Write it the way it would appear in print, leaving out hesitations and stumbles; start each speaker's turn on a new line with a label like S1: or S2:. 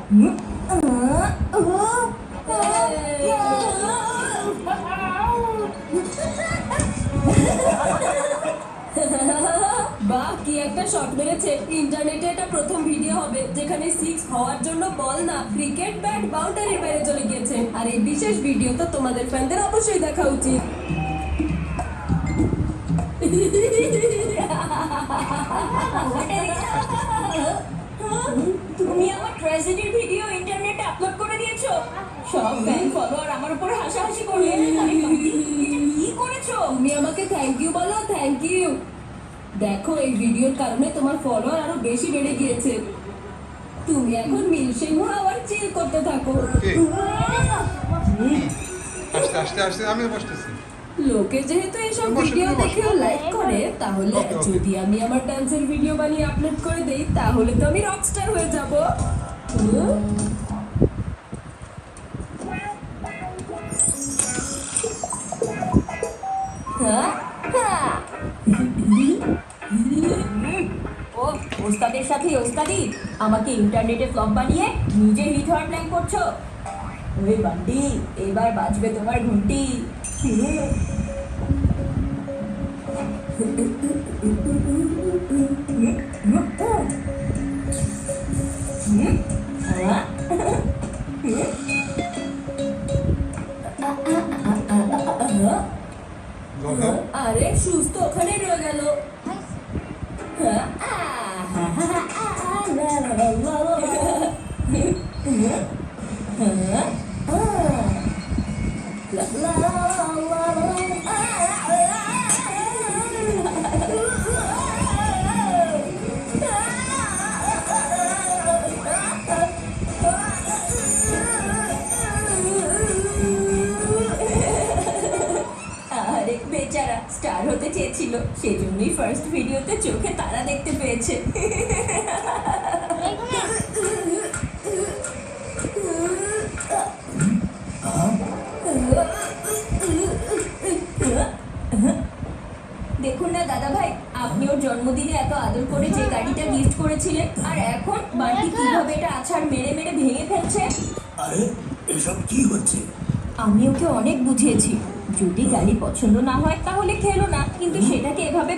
S1: বাহ, কি একটা শট মেরেছে। ইন্টারনেটে এটা প্রথম ভিডিও হবে যেখানে 6 হওয়ার জন্য বল না, ক্রিকেট ব্যাট বাউন্ডারির বাইরে চলে গিয়েছে। আর এই বিশেষ ভিডিও তো তোমাদের ফ্যানদের অবশ্যই দেখা উচিত।
S2: তুমি আমার ট্র্যাজেডির ভিডিও ইন্টারনেটে আপলোড করে দিয়েছো। সব ফ্যান ফলোয়ার আমার উপর হাসাহাসি করলে। আরে বান্টি, এটা কি করেছো?
S1: তুমি আমাকে থ্যাংক ইউ বলো। Thank you. দেখো, এই ভিডিওর কারণে তোমার ফলোয়ার আরো বেশি বেড়ে গিয়েছে। তুমি এখন মিলসিংহ আবার চিল করতে থাকো।
S3: আস্তে আস্তে আস্তে আমি বসতেছি।
S1: লোকে যেহেতু এইসব
S3: বসো,
S1: ভিডিও
S3: তুমি বসো।
S1: দেখেও লাইক করে, তাহলে
S3: ওকে, ওকে।
S1: যদি আমি আমার ডান্সের ভিডিও বানিয়ে আপলোড করে দেই, তাহলে তো আমি রকস্টার হয়ে যাব।
S2: হ্যাঁ? হ্যাঁ। ও ওস্তাদের সাথে ওস্তাদি আমাকে ইন্টারনেটে ফ্লপ বানিয়ে নিজে হিট হওয়ার প্ল্যান করছো। ওই বান্টি, এবার বাজবে তোমার ঘুমটি।
S3: জল দাও।
S1: আরে সুস্থ ওখানে রয়ে গেল।
S2: আরে বেচারা স্টার হতে চেয়েছিল, সেজন্যই ফার্স্ট ভিডিওতে চোখে তারা দেখতে পেয়েছে। দেখুন না দাদা ভাই, আপনি ওর জন্মদিনে এত আদর করে যে গাড়িটা গিফট করেছিলেন, আর এখন বান্টি কিভাবে এটা আছাড় মেরে মেরে ভেঙে ফেলছে।
S4: আরে এসব কি হচ্ছে?
S2: আমি ওকে অনেক বুঝিয়েছি, যদি গাড়ি পছন্দ না হয় তাহলে খেলো না, কিন্তু সেটাকে এভাবে